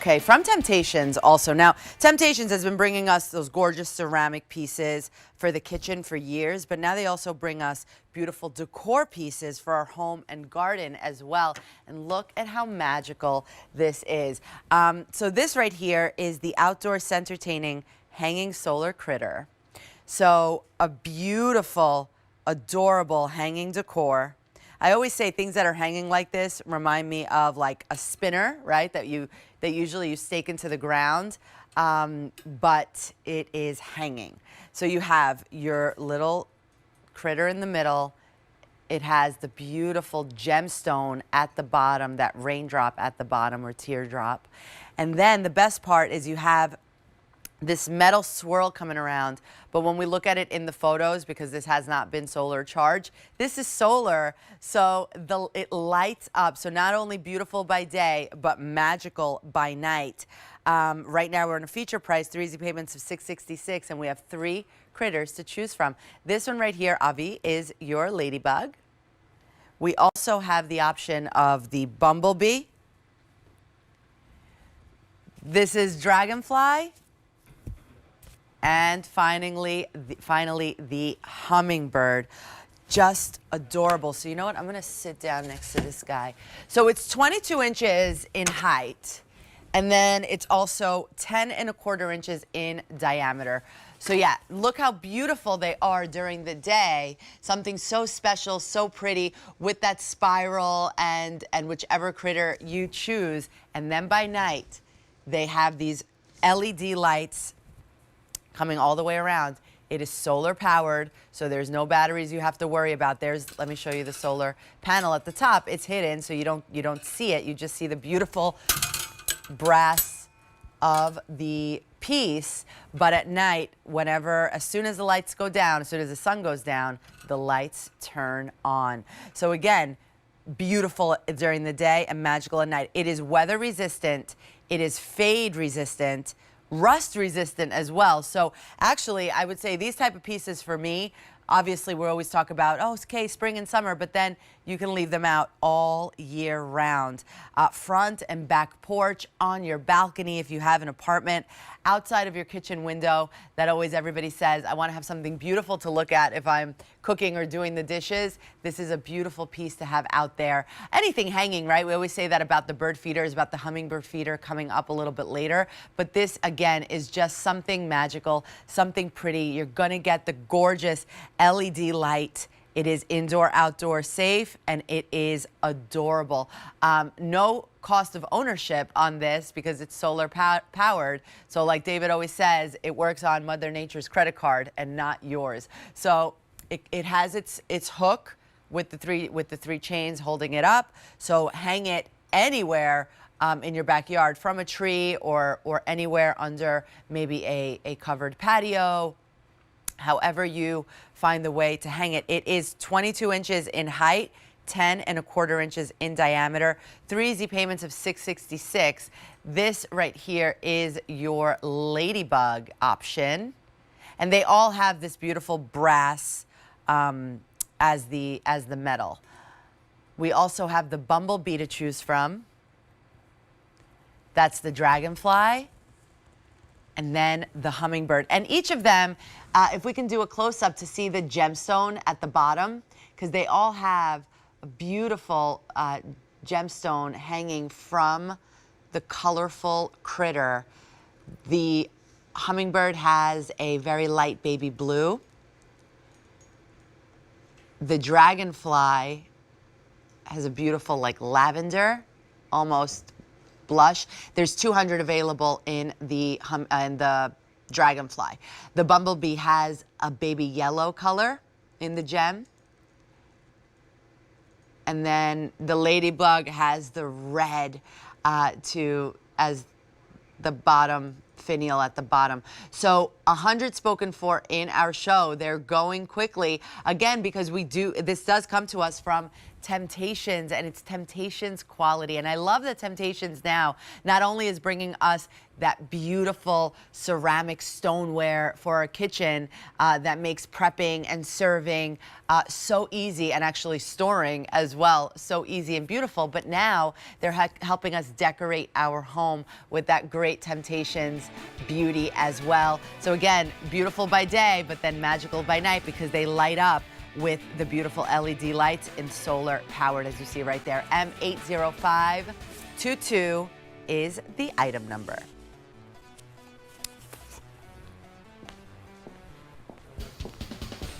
Okay, from Temp-tations also. Now, Temp-tations has been bringing us those gorgeous ceramic pieces for the kitchen for years, but now they also bring us beautiful decor pieces for our home and garden as well. And look at how magical this is. So this right here is the outdoor Centertaining hanging solar critter. So a beautiful, adorable hanging decor. I always say things that are hanging like this remind me of like a spinner, right? That usually you stake into the ground, but it is hanging. So you have your little critter in the middle. It has the beautiful gemstone at the bottom, that raindrop at the bottom or teardrop. And then the best part is you have this metal swirl coming around, but when we look at it in the photos, because this has not been solar charged, this is solar, so it lights up. So not only beautiful by day, but magical by night. Right now we're in a feature price, 3 easy payments of $666, and we have 3 critters to choose from. This one right here, Avi, is your ladybug. We also have the option of the bumblebee. This is dragonfly. And finally, the hummingbird. Just adorable. So you know what? I'm going to sit down next to this guy. So it's 22 inches in height, and then it's also 10 1/4 inches in diameter. So yeah, look how beautiful they are during the day. Something so special, so pretty with that spiral and whichever critter you choose. And then by night, they have these LED lights coming all the way around. It is solar powered, so there's no batteries you have to worry about. Let me show you the solar panel at the top. It's hidden, so you don't see it. You just see the beautiful brass of the piece. But at night, as soon as the lights go down, as soon as the sun goes down, the lights turn on. So again, beautiful during the day and magical at night. It is weather resistant. It is fade resistant. Rust resistant as well. So actually, I would say these type of pieces for me, obviously we always talk about, oh, okay, spring and summer, but then you can leave them out all year round. Front and back porch, on your balcony if you have an apartment, outside of your kitchen window. That always everybody says, I want to have something beautiful to look at if I'm cooking or doing the dishes. This is a beautiful piece to have out there. Anything hanging, right? We always say that about the bird feeders, about the hummingbird feeder coming up a little bit later. But this, again, is just something magical, something pretty. You're going to get the gorgeous LED light. It is indoor, outdoor safe, and it is adorable. No cost of ownership on this because it's solar powered. So like David always says, it works on Mother Nature's credit card and not yours. So it has its hook with the three chains holding it up. So hang it anywhere in your backyard, from a tree or anywhere under maybe a covered patio. However you find the way to hang it. It is 22 inches in height, 10 1/4 inches in diameter, 3 easy payments of $666. This right here is your ladybug option. And they all have this beautiful brass as the metal. We also have the bumblebee to choose from. That's the dragonfly. And then the hummingbird. And each of them, if we can do a close-up to see the gemstone at the bottom, because they all have a beautiful gemstone hanging from the colorful critter. The hummingbird has a very light baby blue. The dragonfly has a beautiful like lavender, almost blush. There's 200 available in the dragonfly. The bumblebee has a baby yellow color in the gem. And then the ladybug has the red as the bottom finial at the bottom. So 100 spoken for in our show. They're going quickly. Again, because this does come to us from Temp-tations, and it's Temp-tations quality. And I love that Temp-tations now not only is bringing us that beautiful ceramic stoneware for our kitchen that makes prepping and serving so easy, and actually storing as well so easy and beautiful, but now they're helping us decorate our home with that great Temp-tations beauty as well. So again, beautiful by day, but then magical by night, because they light up with the beautiful LED lights and solar powered, as you see right there. M80522 is the item number.